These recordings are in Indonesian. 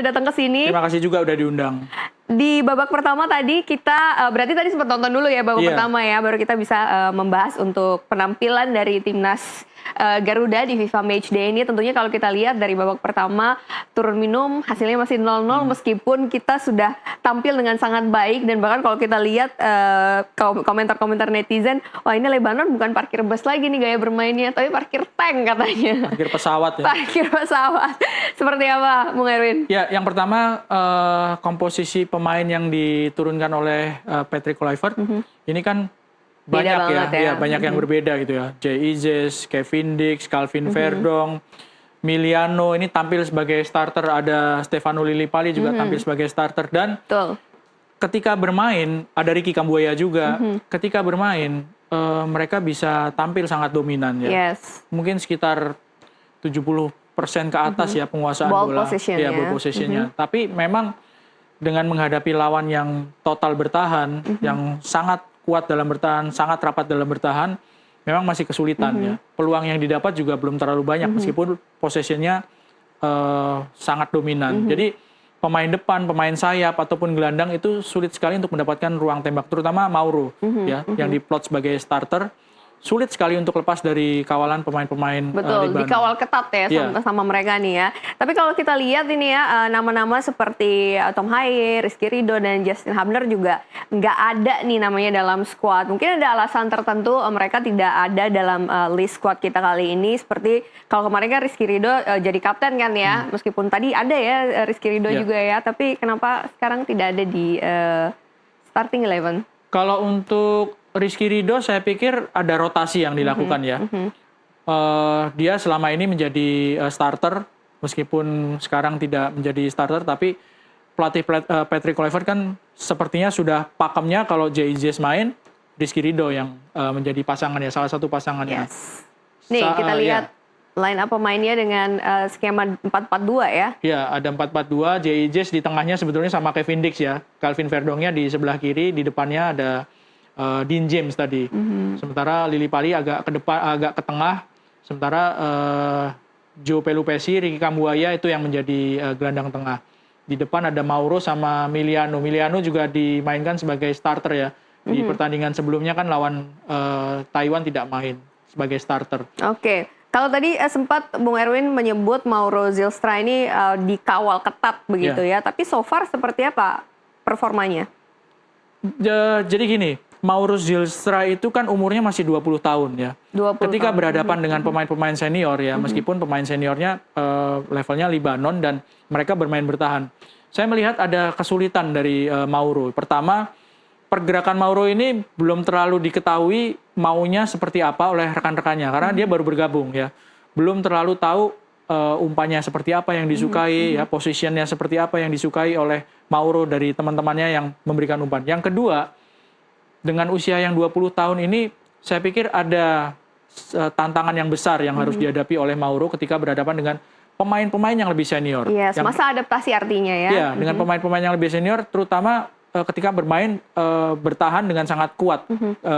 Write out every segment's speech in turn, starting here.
datang ke sini. Terima kasih juga udah diundang. Di babak pertama tadi kita berarti tadi sempat nonton dulu ya babak pertama ya, baru kita bisa membahas untuk penampilan dari timnas Garuda di FIFA Matchday ini. Tentunya kalau kita lihat dari babak pertama turun minum hasilnya masih 0-0 meskipun kita sudah tampil dengan sangat baik, dan bahkan kalau kita lihat komentar-komentar netizen, wah ini Lebanon bukan parkir bus lagi nih gaya bermainnya, tapi parkir tank katanya. Parkir pesawat ya. Parkir pesawat. Seperti apa, Bung Erwin? Ya, yang pertama komposisi pemain yang diturunkan oleh Patrick Kluivert ini kan banyak ya, banyak yang berbeda gitu ya. J.I.J., Kevin Dix, Calvin Verdong, Miliano ini tampil sebagai starter, ada Stefano Lillipali juga tampil sebagai starter, dan ketika bermain ada Ricky Kambuaya juga. Ketika bermain mereka bisa tampil sangat dominan ya. Mungkin sekitar 70% ke atas ya penguasaan bola, ball positionnya. Tapi memang dengan menghadapi lawan yang total bertahan, yang sangat kuat dalam bertahan, sangat rapat dalam bertahan, memang masih kesulitan ya. Peluang yang didapat juga belum terlalu banyak meskipun possessionnya sangat dominan. Jadi pemain depan, pemain sayap ataupun gelandang itu sulit sekali untuk mendapatkan ruang tembak, terutama Mauro ya yang diplot sebagai starter. Sulit sekali untuk lepas dari kawalan pemain-pemain Lebanon. Dikawal ketat ya sama mereka nih ya. Tapi kalau kita lihat ini ya, nama-nama seperti Tom Haye, Rizky Ridho, dan Justin Hubner juga nggak ada nih namanya dalam squad. Mungkin ada alasan tertentu mereka tidak ada dalam list squad kita kali ini. Seperti kalau kemarin kan Rizky Ridho jadi kapten kan ya, meskipun tadi ada ya Rizky Ridho juga ya. Tapi kenapa sekarang tidak ada di starting 11? Kalau untuk Rizky Ridho saya pikir ada rotasi yang dilakukan ya. Dia selama ini menjadi starter, meskipun sekarang tidak menjadi starter, tapi pelatih Patrick Kluivert kan sepertinya sudah pakemnya kalau J.I.J. main, Rizky Ridho yang menjadi pasangannya, salah satu pasangannya. Nih kita lihat line up pemainnya dengan skema 4-4-2 ya. Ya, ada 4-4-2, J.I.J. di tengahnya sebetulnya sama Kevin Dix ya. Calvin Verdongnya di sebelah kiri, di depannya ada Dean James tadi. Sementara Lillipali agak ke depan, agak ke tengah. Sementara Joe Pelupesi, Ricky Kambuaya itu yang menjadi gelandang tengah. Di depan ada Mauro sama Miliano. Miliano juga dimainkan sebagai starter ya. Di pertandingan sebelumnya kan lawan Taiwan tidak main sebagai starter. Kalau tadi sempat Bung Erwin menyebut Mauro Zylstra ini dikawal ketat begitu ya. Tapi so far seperti apa performanya? Jadi gini, Mauro Zylstra itu kan umurnya masih 20 tahun ya. Ketika berhadapan dengan pemain-pemain senior ya, meskipun pemain seniornya levelnya Lebanon dan mereka bermain bertahan. Saya melihat ada kesulitan dari Mauro. Pertama, pergerakan Mauro ini belum terlalu diketahui maunya seperti apa oleh rekan-rekannya, karena dia baru bergabung ya. Belum terlalu tahu umpannya seperti apa yang disukai, ya, positionnya seperti apa yang disukai oleh Mauro dari teman-temannya yang memberikan umpan. Yang kedua, dengan usia yang 20 tahun ini, saya pikir ada tantangan yang besar yang harus dihadapi oleh Mauro ketika berhadapan dengan pemain-pemain yang lebih senior. Masa adaptasi artinya ya. Iya, dengan pemain-pemain yang lebih senior, terutama ketika bermain bertahan dengan sangat kuat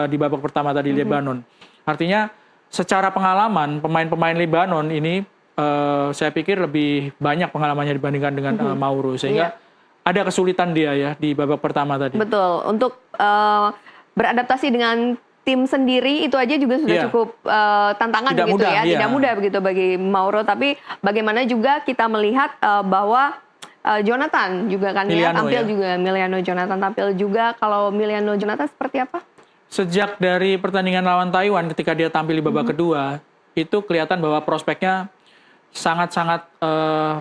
di babak pertama tadi Lebanon. Artinya secara pengalaman, pemain-pemain Lebanon ini saya pikir lebih banyak pengalamannya dibandingkan dengan Mauro. Sehingga ada kesulitan dia ya di babak pertama tadi. Betul, untuk beradaptasi dengan tim sendiri itu aja juga sudah cukup tantangan tidak begitu mudah, ya. Tidak mudah begitu bagi Mauro, tapi bagaimana juga kita melihat bahwa Jonathan juga kan ya tampil juga, Miliano Jonathan tampil juga. Kalau Miliano Jonathan seperti apa? Sejak dari pertandingan lawan Taiwan ketika dia tampil di babak kedua, itu kelihatan bahwa prospeknya sangat-sangat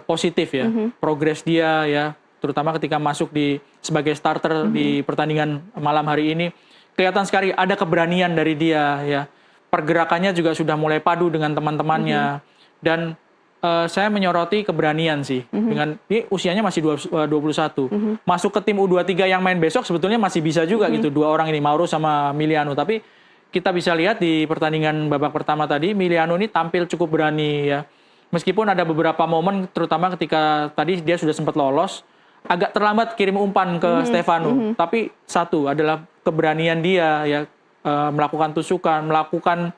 positif ya. Progres dia ya, terutama ketika masuk sebagai starter di pertandingan malam hari ini, kelihatan sekali ada keberanian dari dia ya. Pergerakannya juga sudah mulai padu dengan teman-temannya, dan saya menyoroti keberanian sih. Dengan ini usianya masih 21. Masuk ke tim U23 yang main besok sebetulnya masih bisa juga gitu, dua orang ini, Mauro sama Miliano. Tapi kita bisa lihat di pertandingan babak pertama tadi, Miliano ini tampil cukup berani ya. Meskipun ada beberapa momen, terutama ketika tadi dia sudah sempat lolos, agak terlambat kirim umpan ke Stefano. Tapi satu adalah keberanian dia ya, melakukan tusukan, melakukan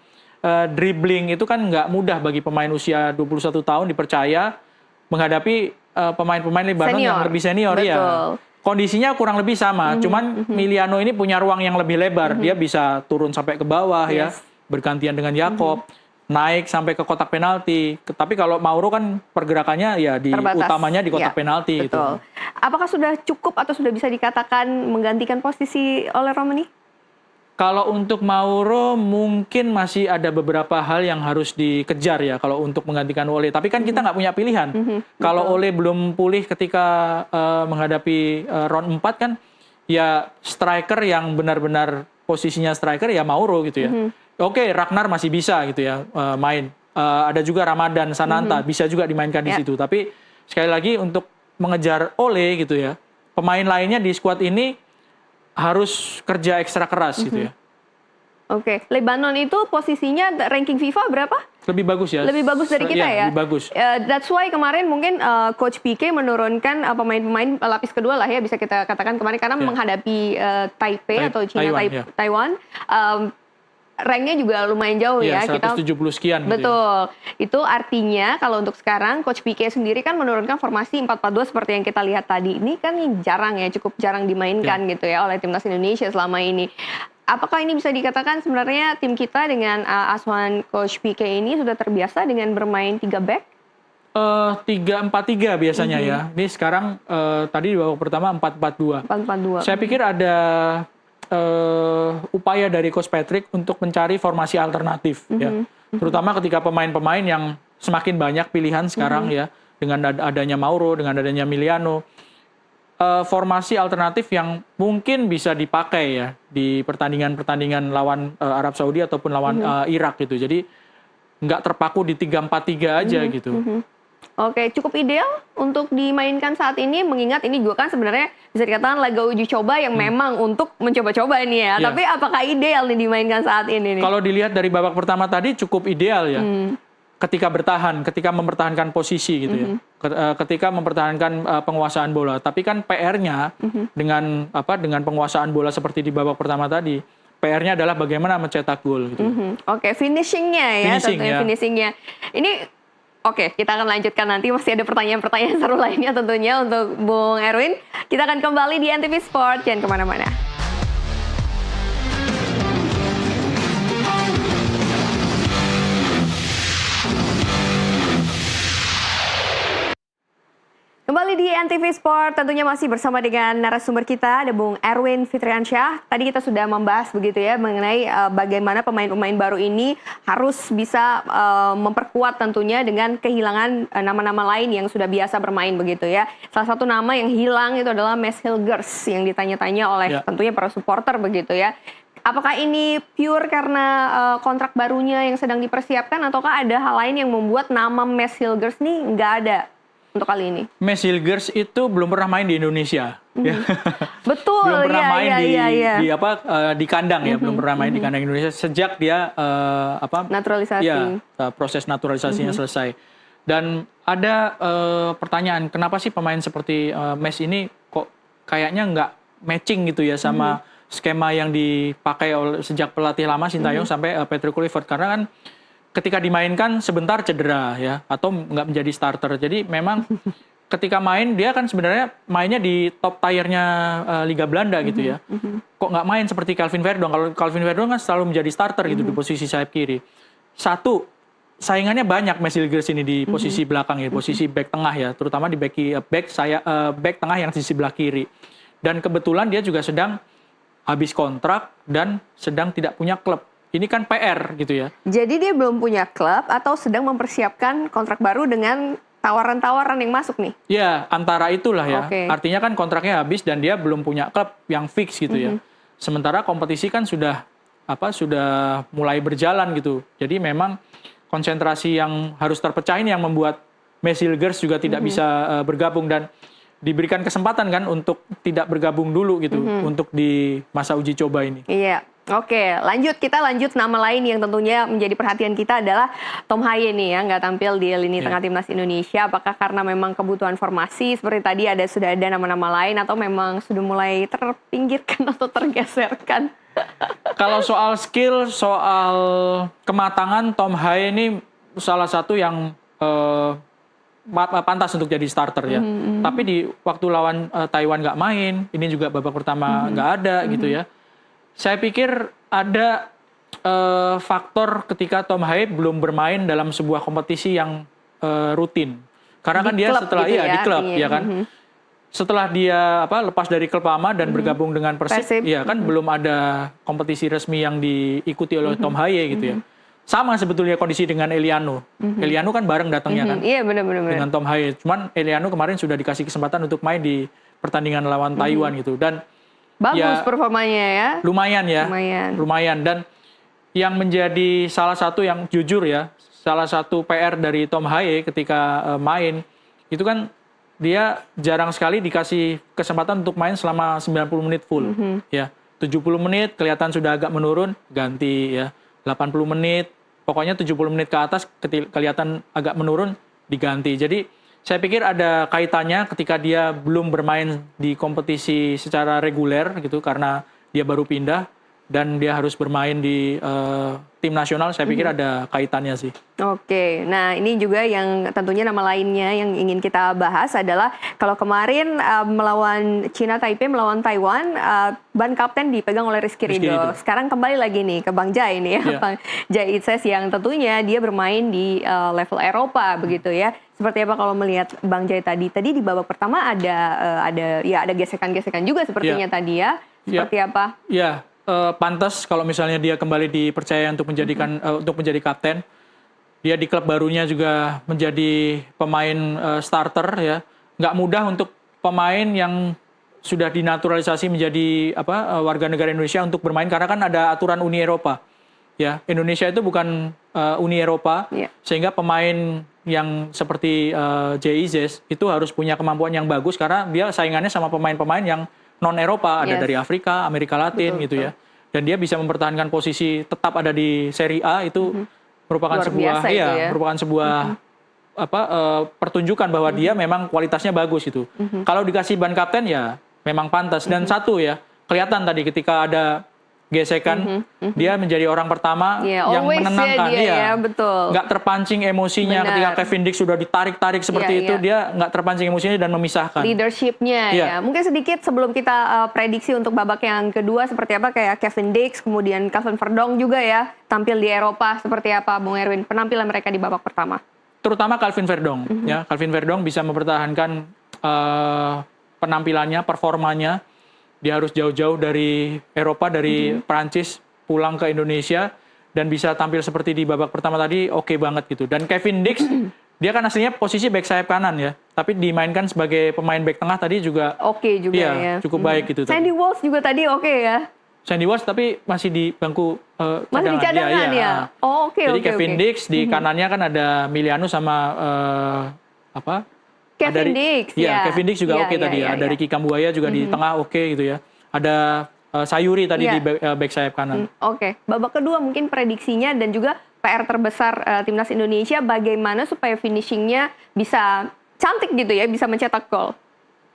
dribbling, itu kan nggak mudah bagi pemain usia 21 tahun dipercaya menghadapi pemain-pemain Lebanon yang lebih senior ya. Kondisinya kurang lebih sama, cuman Miliano ini punya ruang yang lebih lebar. Dia bisa turun sampai ke bawah ya, bergantian dengan Yakob, naik sampai ke kotak penalti. Tapi kalau Mauro kan pergerakannya ya utamanya di kotak penalti gitu. Apakah sudah cukup atau sudah bisa dikatakan menggantikan posisi oleh Romani? Kalau untuk Mauro mungkin masih ada beberapa hal yang harus dikejar ya kalau untuk menggantikan Ole. Tapi kan kita nggak punya pilihan. Kalau Ole belum pulih ketika menghadapi round 4 kan ya striker yang benar-benar posisinya striker ya Mauro gitu ya. Oke, Ragnar masih bisa gitu ya main. Ada juga Ramadan Sananta bisa juga dimainkan di situ. Tapi sekali lagi untuk mengejar Ole gitu ya. Pemain lainnya di skuad ini harus kerja ekstra keras gitu ya. Oke, Lebanon itu posisinya ranking FIFA berapa? Lebih bagus ya. Lebih bagus dari kita ya. Lebih bagus. That's why kemarin mungkin Coach PK menurunkan pemain-pemain lapis kedua lah ya bisa kita katakan kemarin karena menghadapi Taipei atau China Taiwan. Ranknya juga lumayan jauh ya. 170 sekian. Betul. Itu artinya kalau untuk sekarang Coach PK sendiri kan menurunkan formasi 4-4-2 seperti yang kita lihat tadi. Ini kan jarang ya, cukup jarang dimainkan gitu ya oleh timnas Indonesia selama ini. Apakah ini bisa dikatakan sebenarnya tim kita dengan asuhan Coach PK ini sudah terbiasa dengan bermain 3 back? 3-4-3 biasanya ya. Ini sekarang tadi di babak pertama 4-4-2. 4-4-2. Saya pikir ada upaya dari Coach Patrick untuk mencari formasi alternatif ya. Terutama ketika pemain-pemain yang semakin banyak pilihan sekarang ya dengan adanya Mauro, dengan adanya Miliano. Formasi alternatif yang mungkin bisa dipakai ya di pertandingan-pertandingan lawan Arab Saudi ataupun lawan Irak gitu. Jadi nggak terpaku di 3-4-3 aja gitu. Oke, cukup ideal untuk dimainkan saat ini, mengingat ini juga kan sebenarnya bisa dikatakan laga uji coba yang memang untuk mencoba-coba ini ya. Tapi apakah ideal nih dimainkan saat ini nih? Kalau dilihat dari babak pertama tadi cukup ideal ya. Ketika bertahan, ketika mempertahankan posisi gitu ya. Ketika mempertahankan penguasaan bola. Tapi kan PR-nya dengan penguasaan bola seperti di babak pertama tadi, PR-nya adalah bagaimana mencetak gol gitu. Oke, finishingnya. Ini oke, kita akan lanjutkan nanti. Masih ada pertanyaan-pertanyaan seru lainnya tentunya untuk Bung Erwin. Kita akan kembali di NTV Sport. Jangan kemana-mana. Kembali di NTV Sport, tentunya masih bersama dengan narasumber kita, ada Bung Erwin Fitriansyah. Tadi kita sudah membahas begitu ya mengenai bagaimana pemain-pemain baru ini harus bisa memperkuat tentunya dengan kehilangan nama-nama lain yang sudah biasa bermain begitu ya. Salah satu nama yang hilang itu adalah Mads Hilgers yang ditanya-tanya oleh tentunya para supporter begitu ya. Apakah ini pure karena kontrak barunya yang sedang dipersiapkan ataukah ada hal lain yang membuat nama Mads Hilgers nih nggak ada untuk kali ini? Mads Hilgers itu belum pernah main di Indonesia. Betul. Belum pernah main di kandang ya, belum pernah main di kandang Indonesia sejak dia naturalisasi. Ya, proses naturalisasinya selesai. Dan ada pertanyaan, kenapa sih pemain seperti Mads ini kok kayaknya nggak matching gitu ya sama skema yang dipakai sejak pelatih lama Sintayong sampai Patrick Kluivert, karena kan ketika dimainkan sebentar cedera ya atau nggak menjadi starter. Jadi memang ketika main dia kan sebenarnya mainnya di top tier-nya Liga Belanda gitu ya. Kok nggak main seperti Calvin Verdong? Kalau Calvin Verdong kan selalu menjadi starter gitu di posisi sayap kiri. Satu, saingannya banyak Mads Hilgers ini di posisi belakang ya, posisi back tengah ya, terutama di back tengah yang di sisi sebelah kiri. Dan kebetulan dia juga sedang habis kontrak dan sedang tidak punya klub. Ini kan PR gitu ya. Jadi dia belum punya klub atau sedang mempersiapkan kontrak baru dengan tawaran-tawaran yang masuk nih? Ya, antara itulah ya. Artinya kan kontraknya habis dan dia belum punya klub yang fix gitu ya. Sementara kompetisi kan sudah mulai berjalan gitu. Jadi memang konsentrasi yang harus terpecah ini yang membuat Mads Hilgers juga tidak bisa bergabung dan diberikan kesempatan kan untuk tidak bergabung dulu gitu untuk di masa uji coba ini. Iya. Oke, kita lanjut nama lain yang tentunya menjadi perhatian kita adalah Tom Haye nih ya, nggak tampil di lini tengah timnas Indonesia. Apakah karena memang kebutuhan formasi seperti tadi sudah ada nama-nama lain atau memang sudah mulai terpinggirkan atau tergeserkan? Kalau soal skill, soal kematangan, Tom Haye ini salah satu yang pantas untuk jadi starter ya. Tapi di waktu lawan Taiwan nggak main, ini juga babak pertama nggak ada gitu ya. Saya pikir ada faktor ketika Tom Haye belum bermain dalam sebuah kompetisi yang rutin. Karena kan dia setelah gitu di klub ya kan. Setelah dia lepas dari klub lama dan bergabung dengan Persib, ya kan belum ada kompetisi resmi yang diikuti oleh Tom Haye gitu ya. Sama sebetulnya kondisi dengan Eliano. Eliano kan bareng datangnya kan. Iya benar. Dengan Tom Haye. Cuman Eliano kemarin sudah dikasih kesempatan untuk main di pertandingan lawan Taiwan gitu. Dan bagus performanya ya. Lumayan ya. Lumayan. Dan yang menjadi salah satu yang jujur ya, salah satu PR dari Tom Haye ketika main itu kan dia jarang sekali dikasih kesempatan untuk main selama 90 menit full. Ya, 70 menit kelihatan sudah agak menurun, ganti ya. 80 menit, pokoknya 70 menit ke atas kelihatan agak menurun, diganti. Jadi saya pikir ada kaitannya ketika dia belum bermain di kompetisi secara reguler gitu karena dia baru pindah dan dia harus bermain di tim nasional, saya pikir ada kaitannya sih. Oke, nah ini juga yang tentunya nama lainnya yang ingin kita bahas adalah kalau kemarin melawan China Taipei, melawan Taiwan, ban kapten dipegang oleh Rizky Ridho. Sekarang kembali lagi nih ke Bang Jai nih ya, Bang Jai Itzes yang tentunya dia bermain di level Eropa begitu ya. Seperti apa kalau melihat Bang Jai tadi di babak pertama ada gesekan-gesekan juga sepertinya tadi ya. Seperti apa? Ya. Pantas kalau misalnya dia kembali dipercaya untuk menjadi kapten. Dia di klub barunya juga menjadi pemain starter ya. Nggak mudah untuk pemain yang sudah dinaturalisasi menjadi warga negara Indonesia untuk bermain karena kan ada aturan Uni Eropa. Ya, Indonesia itu bukan Uni Eropa, sehingga pemain yang seperti Jay Itzes itu harus punya kemampuan yang bagus karena dia saingannya sama pemain-pemain yang non Eropa, ada dari Afrika, Amerika Latin gitu ya. Dan dia bisa mempertahankan posisi tetap ada di Serie A itu merupakan sebuah pertunjukan bahwa dia memang kualitasnya bagus gitu. Kalau dikasih ban kapten ya memang pantas. Dan satu ya, kelihatan tadi ketika ada gesekan, dia menjadi orang pertama yang menenangkan. Betul. Nggak terpancing emosinya ketika Kevin Dix sudah ditarik-tarik seperti itu, dia nggak terpancing emosinya dan memisahkan. Leadership-nya ya. Mungkin sedikit sebelum kita prediksi untuk babak yang kedua seperti apa, kayak Kevin Dix, kemudian Calvin Verdong juga ya, tampil di Eropa seperti apa, Bung Erwin, penampilan mereka di babak pertama? Terutama Calvin Verdong. Ya, Calvin Verdong bisa mempertahankan penampilannya, performanya. Dia harus jauh-jauh dari Eropa, dari Prancis pulang ke Indonesia dan bisa tampil seperti di babak pertama tadi, oke banget gitu. Dan Kevin Dix, dia kan aslinya posisi back sayap kanan ya, tapi dimainkan sebagai pemain back tengah tadi juga oke juga ya. Cukup baik gitu. Sandy Walsh juga tadi oke ya. Sandy Walsh tapi masih di bangku cadangan. Masih di cadangan ya. Jadi Kevin Dix di kanannya kan ada Miliano sama Kevin Dix, Kevin Dix juga oke tadi ya. Dari Ricky Kambuaya juga di tengah oke gitu ya. Ada Sayuri tadi di back sayap kanan. Oke. Babak kedua mungkin prediksinya dan juga PR terbesar timnas Indonesia bagaimana supaya finishingnya bisa cantik gitu ya, bisa mencetak gol.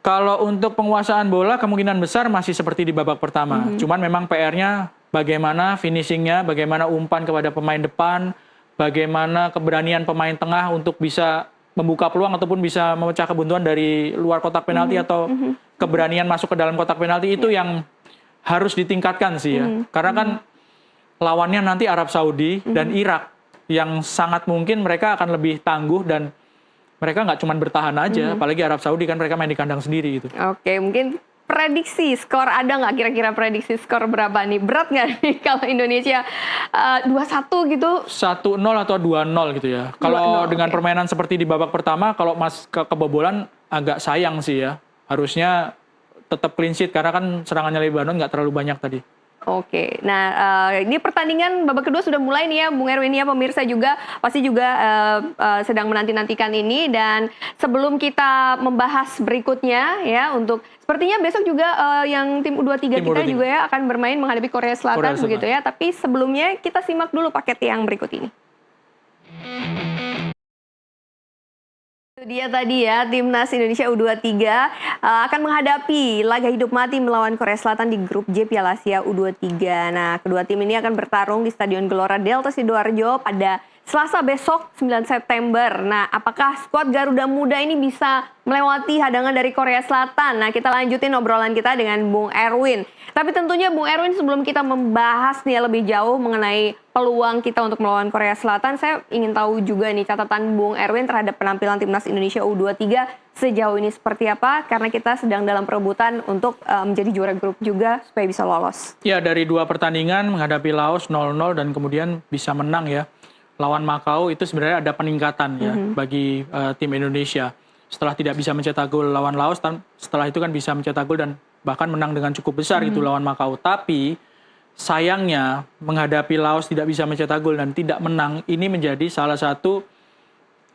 Kalau untuk penguasaan bola kemungkinan besar masih seperti di babak pertama. Cuman memang PR-nya bagaimana finishingnya, bagaimana umpan kepada pemain depan, bagaimana keberanian pemain tengah untuk bisa membuka peluang ataupun bisa memecah kebuntuan dari luar kotak penalti atau keberanian masuk ke dalam kotak penalti itu yang harus ditingkatkan sih ya. Karena kan lawannya nanti Arab Saudi dan Irak yang sangat mungkin mereka akan lebih tangguh dan mereka nggak cuma bertahan aja, apalagi Arab Saudi kan mereka main di kandang sendiri gitu. Oke, mungkin prediksi skor ada nggak kira-kira prediksi skor berapa nih? Berat nggak nih kalau Indonesia 2-1 gitu? 1-0 atau 2-0 gitu ya. Kalau dengan permainan seperti di babak pertama, kalau kebobolan agak sayang sih ya. Harusnya tetap clean sheet karena kan serangannya Lebanon nggak terlalu banyak tadi. Oke, nah ini pertandingan babak kedua sudah mulai nih ya Bung Erwin ya, pemirsa juga pasti juga sedang menanti-nantikan ini. Dan sebelum kita membahas berikutnya ya, untuk sepertinya besok juga yang tim U23 kita juga ya akan bermain menghadapi Korea Selatan begitu ya. Tapi sebelumnya kita simak dulu paket yang berikut ini. Itu dia tadi ya, Timnas Indonesia U23 akan menghadapi laga hidup mati melawan Korea Selatan di grup J Piala Asia U23. Nah, kedua tim ini akan bertarung di Stadion Gelora Delta Sidoarjo pada Selasa besok 9 September. Nah, apakah skuad Garuda Muda ini bisa melewati hadangan dari Korea Selatan? Nah, kita lanjutin obrolan kita dengan Bung Erwin. Tapi tentunya Bung Erwin, sebelum kita membahas nih lebih jauh mengenai peluang kita untuk melawan Korea Selatan, saya ingin tahu juga nih catatan Bung Erwin terhadap penampilan Timnas Indonesia U23 sejauh ini seperti apa? Karena kita sedang dalam perebutan untuk menjadi juara grup juga supaya bisa lolos. Ya, dari 2 pertandingan menghadapi Laos 0-0 dan kemudian bisa menang ya. Lawan Makau itu sebenarnya ada peningkatan ya bagi tim Indonesia. Setelah tidak bisa mencetak gol lawan Laos, setelah itu kan bisa mencetak gol dan bahkan menang dengan cukup besar gitu lawan Makau. Tapi sayangnya menghadapi Laos tidak bisa mencetak gol dan tidak menang, ini menjadi salah satu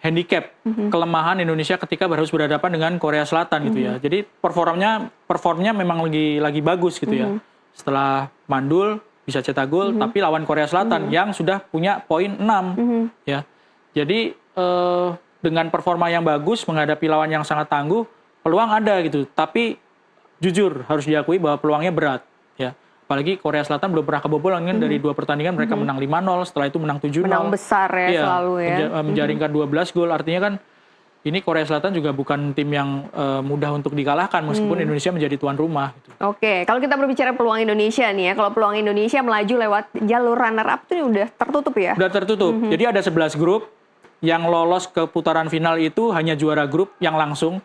handicap kelemahan Indonesia ketika harus berhadapan dengan Korea Selatan gitu ya. Jadi performnya memang lagi bagus gitu ya. Setelah mandul bisa cetak gol, tapi lawan Korea Selatan yang sudah punya poin 6 ya. Jadi dengan performa yang bagus menghadapi lawan yang sangat tangguh, peluang ada gitu. Tapi jujur harus diakui bahwa peluangnya berat ya. Apalagi Korea Selatan belum pernah kebobolan kan dari 2 pertandingan mereka menang 5-0, setelah itu menang 7-0. Menang besar ya selalu ya. Menjaringkan 12 gol, artinya kan ini Korea Selatan juga bukan tim yang mudah untuk dikalahkan meskipun Indonesia menjadi tuan rumah. Gitu. Oke, kalau kita berbicara peluang Indonesia nih ya, kalau peluang Indonesia melaju lewat jalur runner up itu udah tertutup ya? Udah tertutup. Jadi ada 11 grup yang lolos ke putaran final itu hanya juara grup yang langsung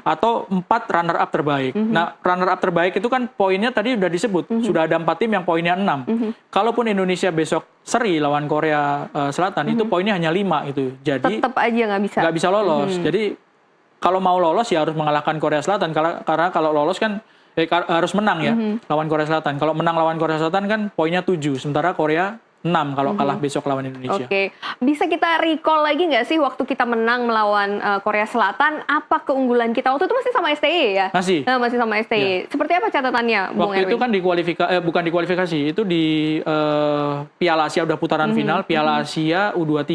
atau 4 runner up terbaik. Nah, runner up terbaik itu kan poinnya tadi udah disebut, sudah ada 4 tim yang poinnya 6. Kalaupun Indonesia besok seri lawan Korea Selatan itu poinnya hanya 5 itu. Jadi tetap aja nggak bisa lolos. Jadi kalau mau lolos ya harus mengalahkan Korea Selatan karena kalau lolos kan harus menang ya lawan Korea Selatan. Kalau menang lawan Korea Selatan kan poinnya 7, sementara Korea 6 kalau kalah besok lawan Indonesia. Oke, bisa kita recall lagi nggak sih waktu kita menang melawan Korea Selatan, apa keunggulan kita? Waktu itu masih sama STY ya? Masih. Masih sama STY. Ya. Seperti apa catatannya, Bung Erwin? Waktu itu kan bukan dikualifikasi, itu di Piala Asia udah putaran final, Piala Asia U23.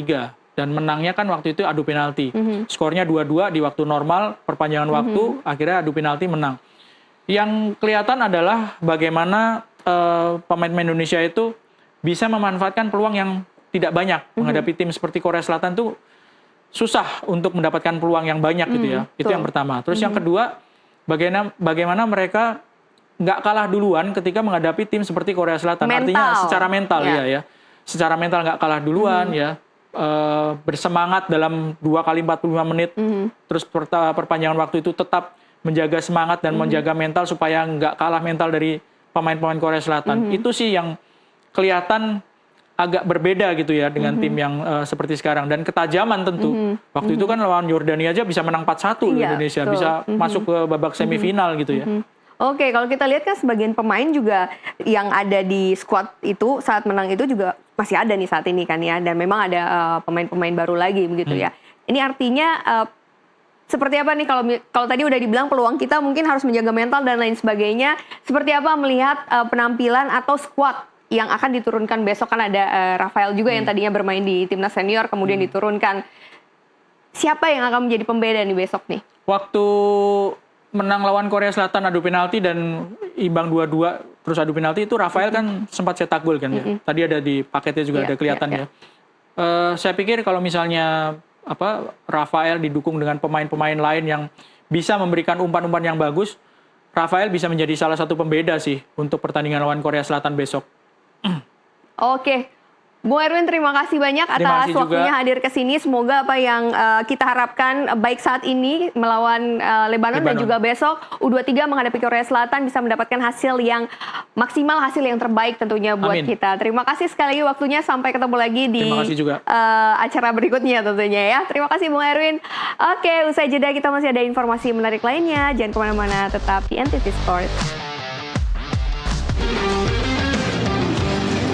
Dan menangnya kan waktu itu adu penalti. Skornya 2-2 di waktu normal, perpanjangan waktu, akhirnya adu penalti menang. Yang kelihatan adalah bagaimana pemain-pemain Indonesia itu bisa memanfaatkan peluang yang tidak banyak. Menghadapi tim seperti Korea Selatan tuh susah untuk mendapatkan peluang yang banyak gitu ya. Itu yang pertama. Terus yang kedua, bagaimana mereka nggak kalah duluan ketika menghadapi tim seperti Korea Selatan. Artinya secara mental ya. Secara mental nggak kalah duluan ya. Bersemangat dalam 2 kali 45 menit. Terus perpanjangan waktu itu tetap menjaga semangat dan menjaga mental supaya nggak kalah mental dari pemain-pemain Korea Selatan. Itu sih yang kelihatan agak berbeda gitu ya dengan tim yang seperti sekarang. Dan ketajaman tentu. Waktu itu kan lawan Yordania aja bisa menang 4-1 Indonesia. Betul. Bisa masuk ke babak semifinal gitu ya. Oke, kalau kita lihat kan sebagian pemain juga yang ada di skuad itu saat menang itu juga masih ada nih saat ini kan ya. Dan memang ada pemain-pemain baru lagi begitu ya. Ini artinya seperti apa nih kalau tadi udah dibilang peluang kita mungkin harus menjaga mental dan lain sebagainya. Seperti apa melihat penampilan atau skuad yang akan diturunkan besok? Kan ada Rafael juga yang tadinya bermain di timnas senior kemudian diturunkan. Siapa yang akan menjadi pembeda nih besok nih? Waktu menang lawan Korea Selatan adu penalti dan imbang 2-2 terus adu penalti itu Rafael kan sempat cetak gol kan ya. Tadi ada di paketnya juga ada kelihatan ya. Saya pikir kalau misalnya Rafael didukung dengan pemain-pemain lain yang bisa memberikan umpan-umpan yang bagus, Rafael bisa menjadi salah satu pembeda sih untuk pertandingan lawan Korea Selatan besok. Oke, Bung Erwin terima kasih banyak atas waktunya hadir ke sini. Semoga apa yang kita harapkan baik saat ini melawan Lebanon dan juga besok U23 menghadapi Korea Selatan bisa mendapatkan hasil yang maksimal, hasil yang terbaik tentunya buat kita. Terima kasih sekali lagi waktunya, sampai ketemu lagi di acara berikutnya tentunya ya. Terima kasih Bung Erwin. Oke, usai jeda kita masih ada informasi menarik lainnya. Jangan kemana-mana, tetap di NTV Sport.